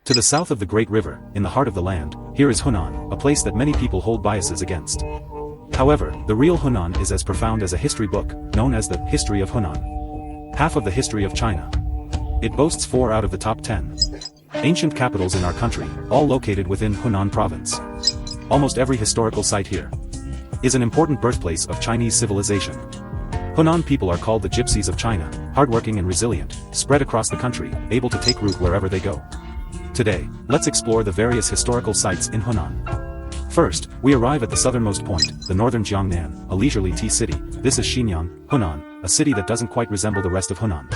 To the south of the Great River, in the heart of the land, here is Henan, a place that many people hold biases against. However, the real Henan is as profound as a history book, known as the History of Henan. Half of the history of China. It boasts 4 out of the top 10 ancient capitals in our country, all located within Henan province. Almost every historical site here is an important birthplace of Chinese civilization. Henan people are called the gypsies of China, hardworking and resilient, spread across the country, able to take root wherever they go. Today, let's explore the various historical sites in Henan. First, we arrive at the southernmost point, the northern Jiangnan, a leisurely tea city. This is Xinyang, Henan, a city that doesn't quite resemble the rest of Henan.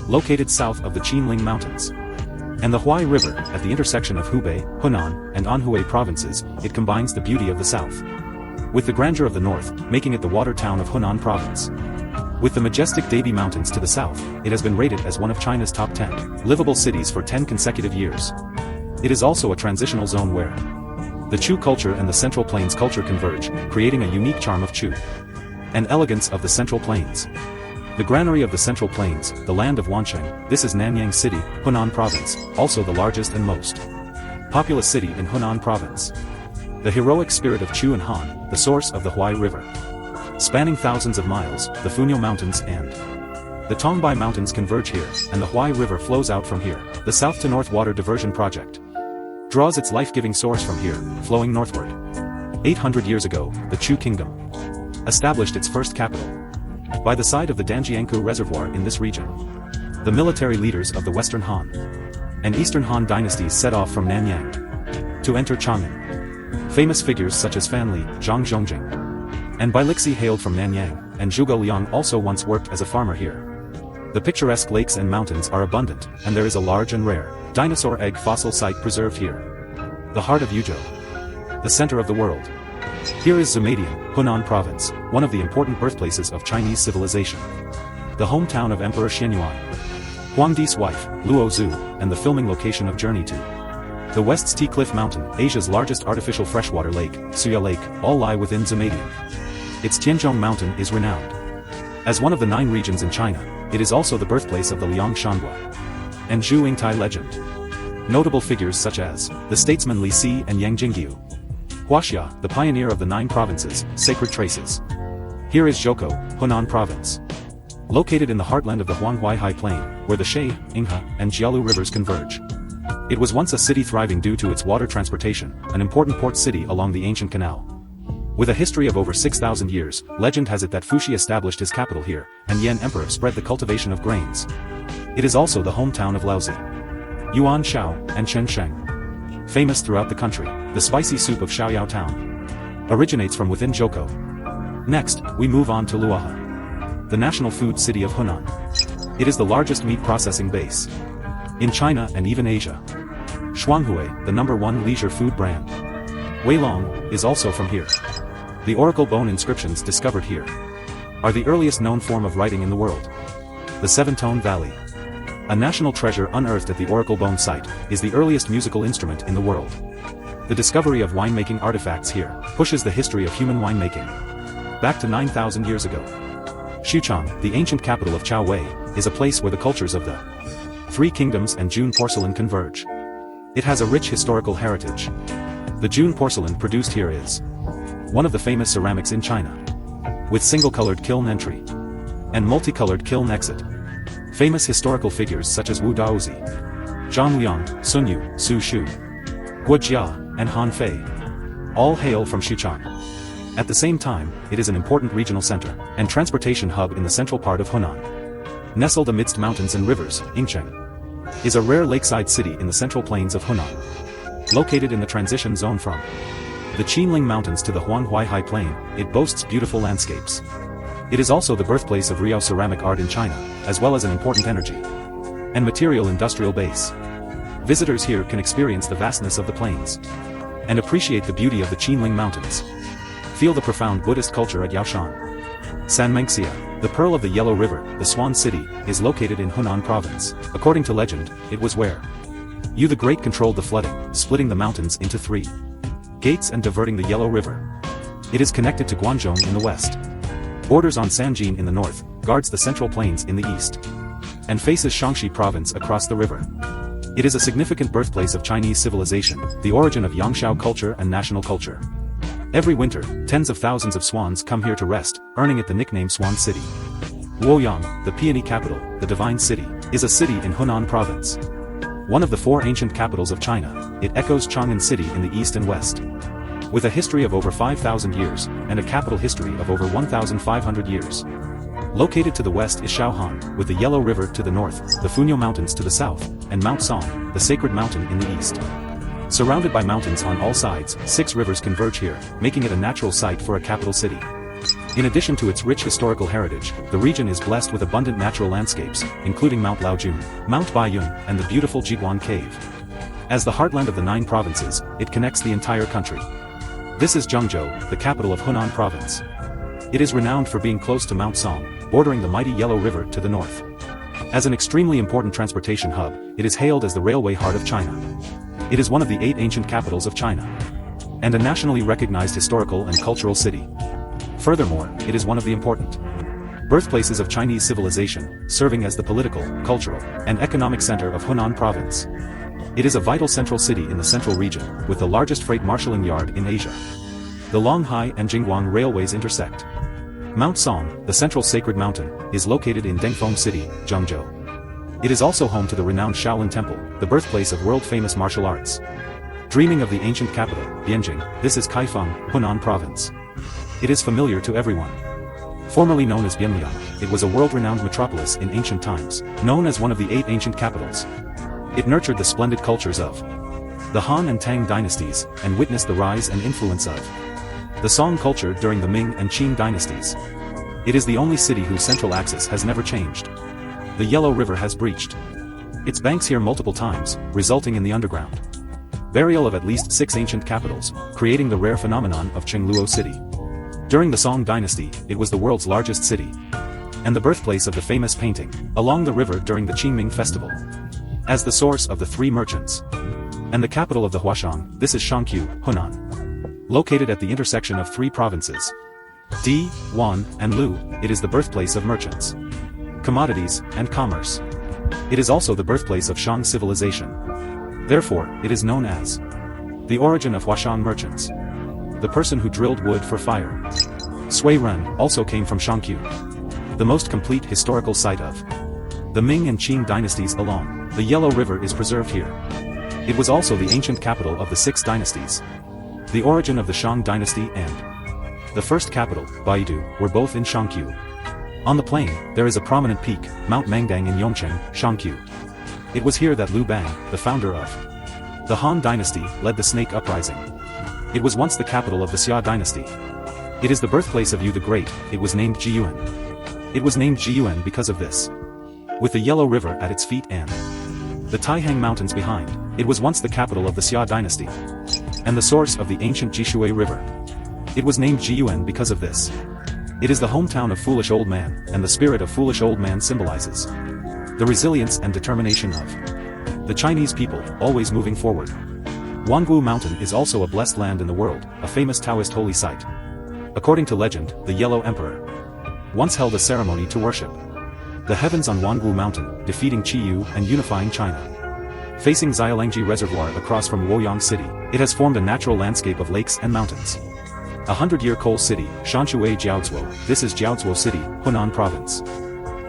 Located south of the Qinling Mountains and the Huai River, at the intersection of Hubei, Henan, and Anhui provinces, it combines the beauty of the south with the grandeur of the north, making it the water town of Henan province. With the majestic Debi Mountains to the south, it has been rated as one of China's top 10 livable cities for 10 consecutive years. It is also a transitional zone where the Chu culture and the Central Plains culture converge, creating a unique charm of Chu and elegance of the Central Plains. The granary of the Central Plains, the land of Wansheng, this is Nanyang City, Henan province, also the largest and most populous city in Henan province. The heroic spirit of Chu and Han, the source of the Huai River, spanning thousands of miles, the Funyo Mountains and the Tongbai Mountains converge here, and the Huai River flows out from here. The south to north water diversion project draws its life-giving source from here, flowing northward. 800 years ago, the Chu kingdom established its first capital by the side of the Danjiangkou Reservoir in this region. The military leaders of the Western Han and Eastern Han dynasties set off from Nanyang to enter Chang'an. Famous figures such as Fan Li, Zhang Zhongjing, and Bai Lixi hailed from Nanyang, and Zhuge Liang also once worked as a farmer here. The picturesque lakes and mountains are abundant, and there is a large and rare dinosaur egg fossil site preserved here. The heart of Yuzhou, the center of the world. Here is Zumadian, Henan province, one of the important birthplaces of Chinese civilization. The hometown of Emperor Xianyuan, Huangdi's wife, Luo Zhu, and the filming location of Journey to the West's Tea Cliff Mountain, Asia's largest artificial freshwater lake, Suya Lake, all lie within Zumadian. Its Tianzhong Mountain is renowned as one of the 9 regions in China. It is also the birthplace of the Liang Shanhua and Zhu Yingtai legend. Notable figures such as the statesman Li Si and Yang Jingyu. Huaxia, the pioneer of the 9 provinces, sacred traces. Here is Zhoukou, Henan province. Located in the heartland of the Huanghuai High Plain, where the Shui, Yinghe, and Jialu rivers converge. It was once a city thriving due to its water transportation, an important port city along the ancient canal. With a history of over 6,000 years, legend has it that Fuxi established his capital here, and Yan Emperor spread the cultivation of grains. It is also the hometown of Laozi, Yuan Shao, and Chen Sheng. Famous throughout the country, the spicy soup of Xiaoyao town originates from within Zhoukou. Next, we move on to Luohe, the national food city of Henan. It is the largest meat processing base in China and even Asia. Shuanghui, the #1 leisure food brand, Weilong, is also from here. The oracle bone inscriptions discovered here are the earliest known form of writing in the world. The Seven-Tone Valley, a national treasure unearthed at the oracle bone site, is the earliest musical instrument in the world. The discovery of winemaking artifacts here pushes the history of human winemaking back to 9,000 years ago. Xuchang, the ancient capital of Chao Wei, is a place where the cultures of the 3 kingdoms and June porcelain converge. It has a rich historical heritage. The June porcelain produced here is one of the famous ceramics in China, with single-colored kiln entry and multicolored kiln exit. Famous historical figures such as Wu Daozi, Zhang Liang, Sun Yu, Su Shu, Guo Jia, and Han Fei all hail from Xuchang. At the same time, it is an important regional center and transportation hub in the central part of Henan. Nestled amidst mountains and rivers, Yingcheng is a rare lakeside city in the central plains of Henan. Located in the transition zone from the Qinling Mountains to the Huanghuai High Plain, it boasts beautiful landscapes. It is also the birthplace of Riao ceramic art in China, as well as an important energy and material industrial base. Visitors here can experience the vastness of the plains and appreciate the beauty of the Qinling Mountains. Feel the profound Buddhist culture at Yaoshan. Sanmenxia, the pearl of the Yellow River, the Swan City, is located in Henan province. According to legend, it was where Yu the Great controlled the flooding, splitting the mountains into 3 gates and diverting the Yellow River. It is connected to Guangzhou in the west, borders on Sanjin in the north, guards the Central Plains in the east, and faces Shaanxi province across the river. It is a significant birthplace of Chinese civilization, the origin of Yangshao culture and national culture. Every winter, tens of thousands of swans come here to rest, earning it the nickname Swan City. Luoyang, the peony capital, the divine city, is a city in Henan province. One of the four ancient capitals of China, it echoes Chang'an City in the east and west. With a history of over 5,000 years, and a capital history of over 1,500 years. Located to the west is Shaohan, with the Yellow River to the north, the Funyo Mountains to the south, and Mount Song, the sacred mountain in the east. Surrounded by mountains on all sides, 6 rivers converge here, making it a natural site for a capital city. In addition to its rich historical heritage, the region is blessed with abundant natural landscapes, including Mount Laojun, Mount Baiyun, and the beautiful Jiguan Cave. As the heartland of the 9 provinces, it connects the entire country. This is Zhengzhou, the capital of Henan province. It is renowned for being close to Mount Song, bordering the mighty Yellow River to the north. As an extremely important transportation hub, it is hailed as the railway heart of China. It is one of the 8 ancient capitals of China. And a nationally recognized historical and cultural city. Furthermore, it is one of the important birthplaces of Chinese civilization, serving as the political, cultural, and economic center of Henan province. It is a vital central city in the central region, with the largest freight marshalling yard in Asia. The Longhai and Jingguang railways intersect. Mount Song, the central sacred mountain, is located in Dengfeng City, Zhengzhou. It is also home to the renowned Shaolin Temple, the birthplace of world-famous martial arts. Dreaming of the ancient capital, Bianjing, this is Kaifeng, Henan province. It is familiar to everyone. Formerly known as Bianliang, it was a world-renowned metropolis in ancient times, known as one of the 8 ancient capitals. It nurtured the splendid cultures of the Han and Tang dynasties, and witnessed the rise and influence of the Song culture during the Ming and Qing dynasties. It is the only city whose central axis has never changed. The Yellow River has breached its banks here multiple times, resulting in the underground burial of at least 6 ancient capitals, creating the rare phenomenon of Qingluo City. During the Song dynasty, it was the world's largest city, and the birthplace of the famous painting, along the river during the Qingming festival. As the source of the 3 merchants, and the capital of the Huashang, this is Shangqiu, Henan. Located at the intersection of 3 provinces, Di, Wan, and Lu, it is the birthplace of merchants, commodities, and commerce. It is also the birthplace of Shang civilization. Therefore, it is known as the origin of Huashang merchants. The person who drilled wood for fire. Sui Ren also came from Shangqiu. The most complete historical site of the Ming and Qing dynasties along the Yellow River is preserved here. It was also the ancient capital of the 6 dynasties. The origin of the Shang dynasty and the first capital, Baidu, were both in Shangqiu. On the plain, there is a prominent peak, Mount Mangdang in Yongcheng, Shangqiu. It was here that Liu Bang, the founder of the Han dynasty, led the Snake Uprising. It was once the capital of the Xia dynasty. It is the birthplace of Yu the Great. It was named Jiyuan. It was named Jiyuan because of this. With the Yellow River at its feet and the Taihang Mountains behind, it was once the capital of the Xia dynasty, and the source of the ancient Jishui River. It was named Jiyuan because of this. It is the hometown of Foolish Old Man, and the spirit of Foolish Old Man symbolizes the resilience and determination of the Chinese people, always moving forward. Wangu Mountain is also a blessed land in the world, a famous Taoist holy site. According to legend, the Yellow Emperor once held a ceremony to worship the heavens on Wangu Mountain, defeating Qiyu and unifying China. Facing Xiaolangji Reservoir across from Luoyang City, it has formed a natural landscape of lakes and mountains. 100-year coal city, Shanshui Jiaozuo, this is Jiaozuo City, Henan province.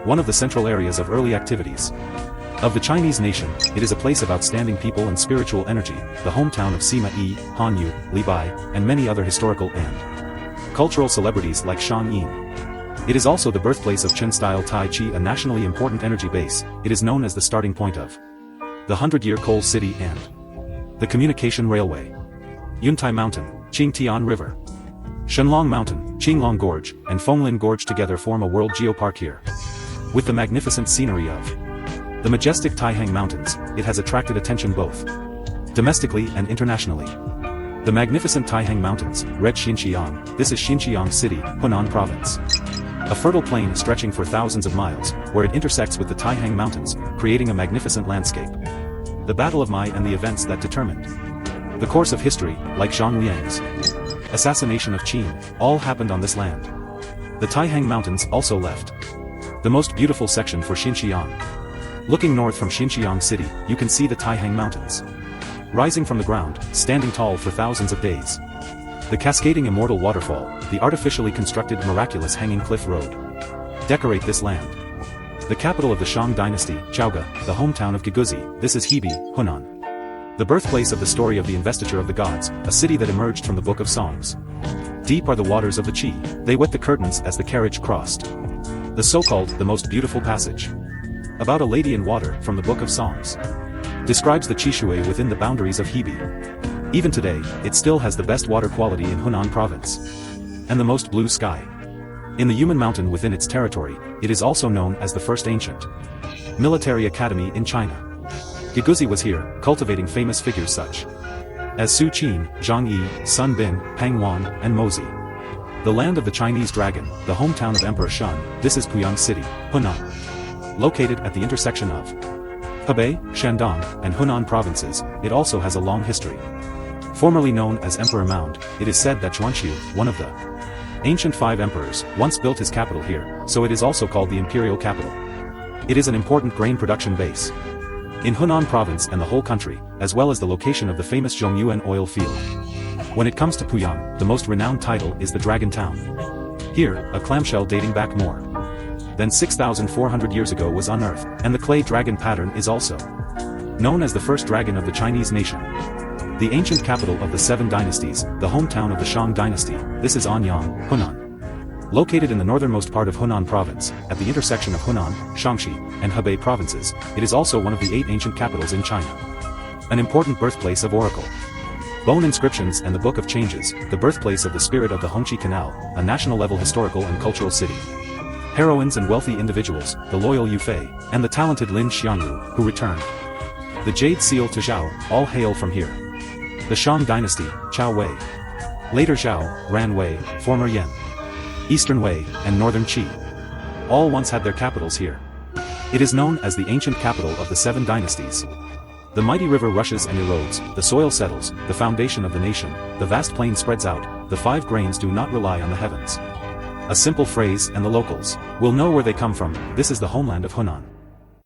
One of the central areas of early activities of the Chinese nation, it is a place of outstanding people and spiritual energy, the hometown of Sima Yi, Han Yu, Li Bai, and many other historical and cultural celebrities like Shang Yin. It is also the birthplace of Chen-style Tai Chi, a nationally important energy base. It is known as the starting point of the 100-year coal city and the communication railway. Yuntai Mountain, Qingtian River, Shenlong Mountain, Qinglong Gorge, and Fenglin Gorge together form a world geopark here. With the magnificent scenery of the majestic Taihang Mountains, it has attracted attention both domestically and internationally. The magnificent Taihang Mountains, Red Xinjiang, this is Xinjiang City, Henan province. A fertile plain stretching for thousands of miles, where it intersects with the Taihang Mountains, creating a magnificent landscape. The Battle of Mai and the events that determined the course of history, like Zhang Liang's assassination of Qin, all happened on this land. The Taihang Mountains also left the most beautiful section for Xinjiang. Looking north from Xinjiang City, you can see the Taihang Mountains. Rising from the ground, standing tall for thousands of days. The cascading immortal waterfall, the artificially constructed miraculous hanging cliff road, decorate this land. The capital of the Shang dynasty, Chaoga, the hometown of Giguzi, this is Hebei, Henan. The birthplace of the story of the investiture of the gods, a city that emerged from the Book of Songs. Deep are the waters of the Qi, they wet the curtains as the carriage crossed. The so-called, the most beautiful passage. About a lady in water, from the Book of Songs. Describes the Qishui within the boundaries of Hebei. Even today, it still has the best water quality in Henan province. And the most blue sky. In the human mountain within its territory, it is also known as the first ancient military academy in China. Giguzi was here, cultivating famous figures such as Su Qin, Zhang Yi, Sun Bin, Pang Wan, and Mozi. The land of the Chinese dragon, the hometown of Emperor Shun, this is Puyang City, Henan. Located at the intersection of Hebei, Shandong, and Henan provinces, it also has a long history. Formerly known as Emperor Mound, it is said that Xuanqiu, one of the ancient 5 emperors, once built his capital here, so it is also called the imperial capital. It is an important grain production base in Henan province and the whole country, as well as the location of the famous Zhongyuan oil field. When it comes to Puyang, the most renowned title is the Dragon Town. Here, a clamshell dating back more than 6,400 years ago was unearthed, and the clay dragon pattern is also known as the first dragon of the Chinese nation. The ancient capital of the 7 dynasties, the hometown of the Shang dynasty, this is Anyang, Henan. Located in the northernmost part of Henan province, at the intersection of Henan, Shaanxi, and Hebei provinces, it is also one of the 8 ancient capitals in China. An important birthplace of Oracle bone inscriptions and the Book of Changes, the birthplace of the spirit of the Hongqi Canal, a national-level historical and cultural city. Heroines and wealthy individuals, the loyal Yu Fei, and the talented Lin Xiangru, who returned. The Jade Seal to Zhao, all hail from here. The Shang dynasty, Chao Wei. Later Zhao, Ran Wei, former Yan, Eastern Wei, and Northern Qi. All once had their capitals here. It is known as the ancient capital of the 7 dynasties. The mighty river rushes and erodes, the soil settles, the foundation of the nation, the vast plain spreads out, the 5 grains do not rely on the heavens. A simple phrase and the locals will know where they come from, this is the homeland of Henan.